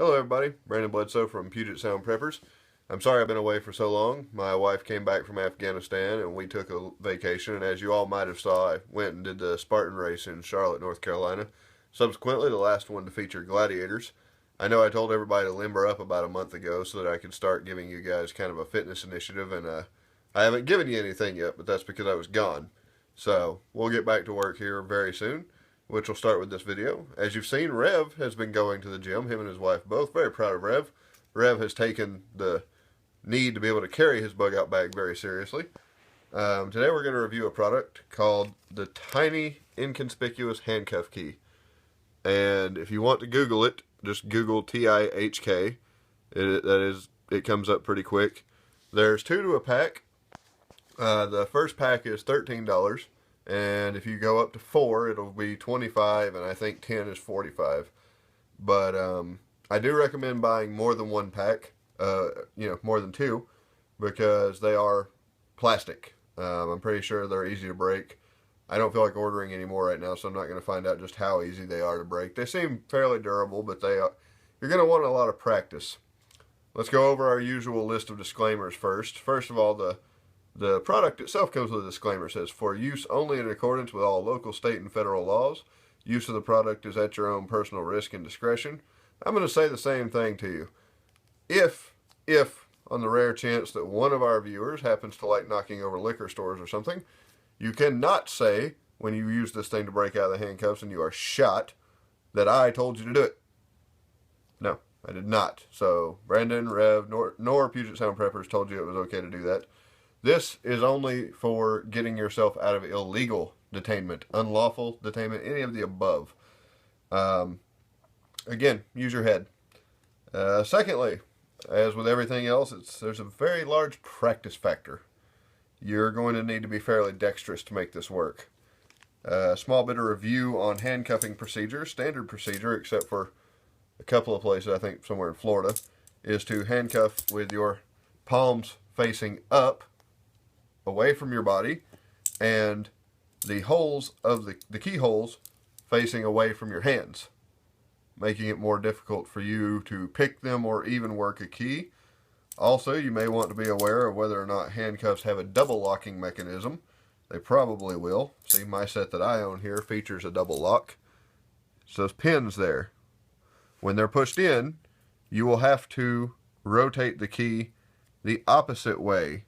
Hello everybody, Brandon Bledsoe from Puget Sound Preppers. I'm sorry I've been away for so long. My wife came back from Afghanistan and we took a vacation, and as you all might have saw, I went and did the Spartan race in Charlotte, North Carolina. Subsequently, the last one to feature gladiators. I know I told everybody to limber up about a month ago so that I could start giving you guys kind of a fitness initiative, and I haven't given you anything yet, but that's because I was gone. So, we'll get back to work here very soon, which will start with this video. As you've seen, Rev has been going to the gym, him and his wife both. Very proud of Rev. Rev has taken the need to be able to carry his bug out bag very seriously. Today we're going to review a product called the Tiny Inconspicuous Handcuff Key. And if you want to Google it, just Google TIHK. It comes up pretty quick. There's 2 to a pack. The first pack is $13. And if you go up to 4, it'll be $25, and I think 10 is $45. But I do recommend buying more than 1 pack, more than 2, because they are plastic. I'm pretty sure they're easy to break. I don't feel like ordering any more right now, so I'm not going to find out just how easy they are to break. They seem fairly durable, but you're going to want a lot of practice. Let's go over our usual list of disclaimers first. First of all, the product itself comes with a disclaimer. It says, for use only in accordance with all local, state, and federal laws. Use of the product is at your own personal risk and discretion. I'm going to say the same thing to you. If on the rare chance that one of our viewers happens to like knocking over liquor stores or something, you cannot say when you use this thing to break out of the handcuffs and you are shot that I told you to do it. No, I did not. So Brandon, Rev, nor Puget Sound Preppers told you it was okay to do that. This is only for getting yourself out of illegal detainment, unlawful detainment, any of the above. Again, use your head. Secondly, as with everything else, there's a very large practice factor. You're going to need to be fairly dexterous to make this work. A small bit of review on handcuffing procedure. Standard procedure, except for a couple of places, I think somewhere in Florida, is to handcuff with your palms facing up, away from your body, and the holes of the keyholes facing away from your hands, making it more difficult for you to pick them or even work a key. Also, you may want to be aware of whether or not handcuffs have a double locking mechanism. They probably will. See, my set that I own here features a double lock. It's those pins there. When they're pushed in, you will have to rotate the key the opposite way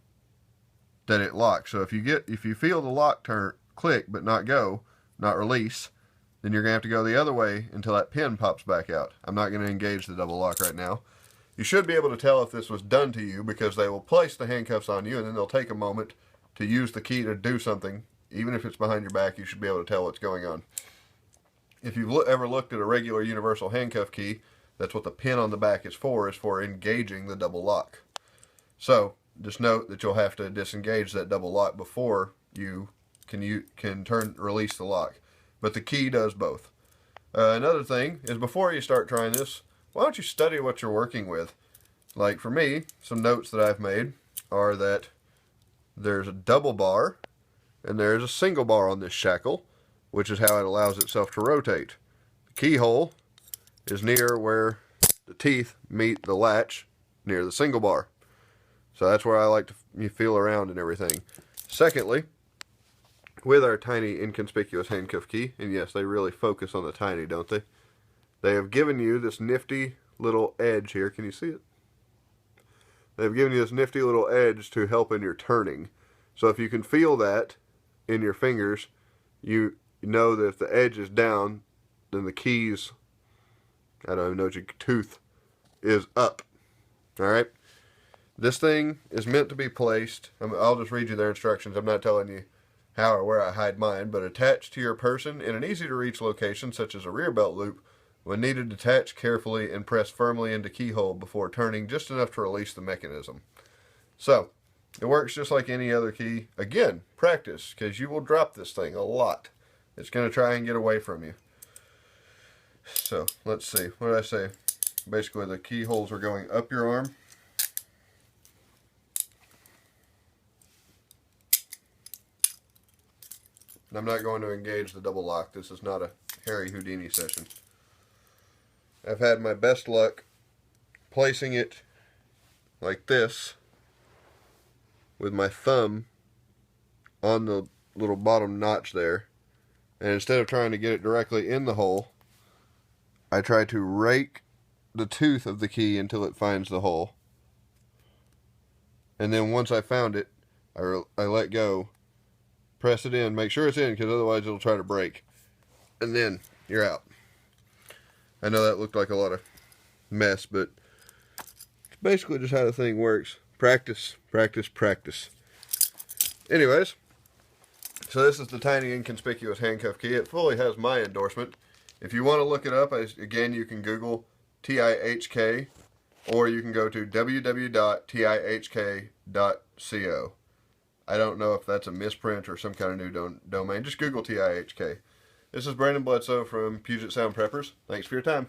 that it locks. So if you feel the lock turn click but not release, then you're going to have to go the other way until that pin pops back out. I'm not going to engage the double lock right now. You should be able to tell if this was done to you because they will place the handcuffs on you and then they'll take a moment to use the key to do something. Even if it's behind your back, you should be able to tell what's going on. If you've ever looked at a regular universal handcuff key, that's what the pin on the back is for engaging the double lock. So just note that you'll have to disengage that double lock before you can release the lock. But the key does both. Another thing is, before you start trying this, why don't you study what you're working with? Like for me, some notes that I've made are that there's a double bar and there's a single bar on this shackle, which is how it allows itself to rotate. The keyhole is near where the teeth meet the latch, near the single bar. So that's where I like to feel around and everything. Secondly, with our tiny inconspicuous handcuff key, and yes, they really focus on the tiny, don't they? They have given you this nifty little edge here. Can you see it? They've given you this nifty little edge to help in your turning. So if you can feel that in your fingers, you know that if the edge is down, then the keys, I don't even know what your tooth is up. Alright? This thing is meant to be placed, I'll just read you their instructions. I'm not telling you how or where I hide mine, but attached to your person in an easy to reach location such as a rear belt loop. When needed, detach carefully and press firmly into keyhole before turning just enough to release the mechanism. So, it works just like any other key. Again, practice, because you will drop this thing a lot. It's going to try and get away from you. So, let's see. What did I say? Basically, the keyholes are going up your arm. And I'm not going to engage the double lock. This is not a Harry Houdini session. I've had my best luck placing it like this with my thumb on the little bottom notch there, and instead of trying to get it directly in the hole, I try to rake the tooth of the key until it finds the hole, and then once I found it, I let go, press it in, make sure it's in, because otherwise it'll try to break, and then you're out. I know that looked like a lot of mess, but it's basically just how the thing works. Practice, practice, practice. Anyways, so this is the tiny inconspicuous handcuff key. It fully has my endorsement. If you want to look it up, again, you can Google TIHK, or you can go to www.tihk.co. I don't know if that's a misprint or some kind of new domain. Just Google TIHK. This is Brandon Bledsoe from Puget Sound Preppers. Thanks for your time.